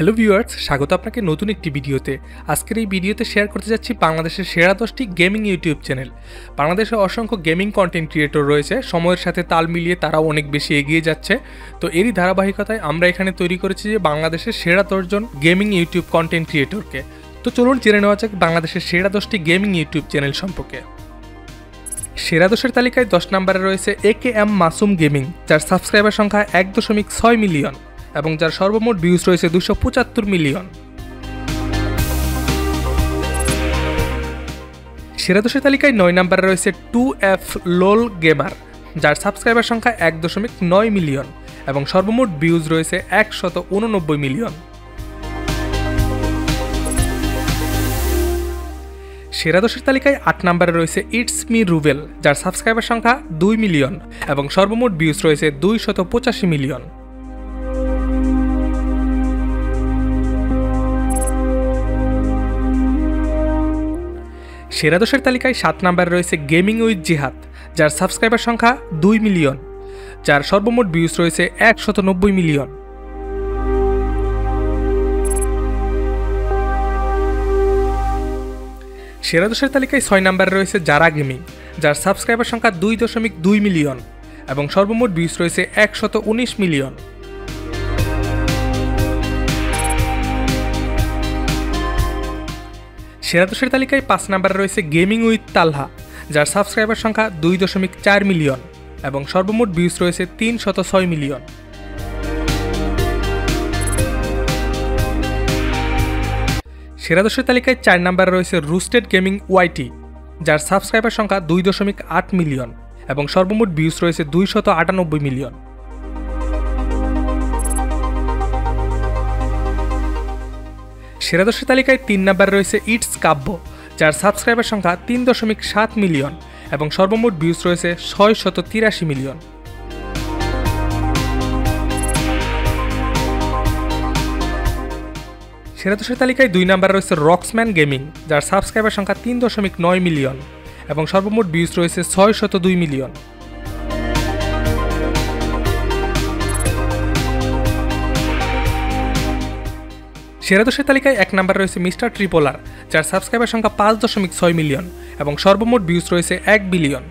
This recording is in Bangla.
হ্যালো ভিউয়ার্স, স্বাগত আপনাকে নতুন একটি ভিডিওতে। আজকের এই ভিডিওতে শেয়ার করতে যাচ্ছি বাংলাদেশের সেরা 10টি গেমিং ইউটিউব চ্যানেল। বাংলাদেশে অসংখ্য গেমিং কন্টেন্ট ক্রিয়েটর রয়েছে, সময়ের সাথে তাল মিলিয়ে তারাও অনেক বেশি এগিয়ে যাচ্ছে। তো এরই ধারাবাহিকতায় আমরা এখানে তৈরি করেছি যে বাংলাদেশের সেরা 10 জন গেমিং ইউটিউব কন্টেন্ট ক্রিয়েটরকে। তো চলুন জেনে নেওয়া যাক বাংলাদেশের সেরা 10টি গেমিং ইউটিউব চ্যানেল সম্পর্কে। সেরা 10-এর তালিকায় 10 নম্বরে রয়েছে AKM মাসুম গেমিং, যার সাবস্ক্রাইবার সংখ্যা 1.6 মিলিয়ন এবং যার সর্বমোট ভিউজ রয়েছে 275 মিলিয়ন। সেরা 10-এর তালিকায় 9 নম্বরে রয়েছে 2F লোল গেমার, যার সাবস্ক্রাইবার সংখ্যা 1.9 মিলিয়ন এবং সর্বমোট ভিউজ রয়েছে 189 মিলিয়ন। সেরা 10-এর তালিকায় 8 নম্বরে রয়েছে ইটস মি রুবেল, যার সাবস্ক্রাইবার সংখ্যা 2 মিলিয়ন এবং সর্বমোট ভিউজ রয়েছে 285 মিলিয়ন। সেরা 10-এর তালিকায় 7 নম্বরে রয়েছে গেমিং উইথ জিহাদ, যার সাবস্ক্রাইবার সংখ্যা 2 মিলিয়ন, যার সর্বমোট ভিউজ রয়েছে 190 মিলিয়ন। সেরা 10-এর তালিকায় 6 নম্বরে রয়েছে যারা গেমিং, যার সাবস্ক্রাইবার সংখ্যা 2.2 মিলিয়ন এবং সর্বমোট ভিউজ রয়েছে 119 মিলিয়ন। সেরা 10-এর তালিকায় 5 নম্বরে রয়েছে গেমিং উইথ তালহা, যার সাবস্ক্রাইবার সংখ্যা 2.4 মিলিয়ন এবং সর্বমোট ভিউজ রয়েছে 306 মিলিয়ন। সেরা 10-এর তালিকায় 4 নম্বরে রয়েছে রুস্টেড গেমিং ওয়াইটি, যার সাবস্ক্রাইবার সংখ্যা 2.8 মিলিয়ন এবং সর্বমোট ভিউজ রয়েছে 298 মিলিয়ন। সেরা 10-এর তালিকায় 3 নম্বরে রয়েছে ইটস কাব্য, যার সাবস্ক্রাইবার সংখ্যা 3.7 মিলিয়ন এবং সর্বমোট ভিউজ রয়েছে 683 মিলিয়ন। সেরা 10-এর তালিকায় 2 নম্বরে রয়েছে রক্সম্যান গেমিং, যার সাবস্ক্রাইবার সংখ্যা 3.9 মিলিয়ন এবং সর্বমোট ভিউজ রয়েছে 602 মিলিয়ন। সেরা 10-এর তালিকায় 1 নম্বরে রয়েছে মিস্টার ট্রিপলার, যার সাবস্ক্রাইবার সংখ্যা 5.6 মিলিয়ন এবং সর্বমোট ভিউজ রয়েছে 1 বিলিয়ন।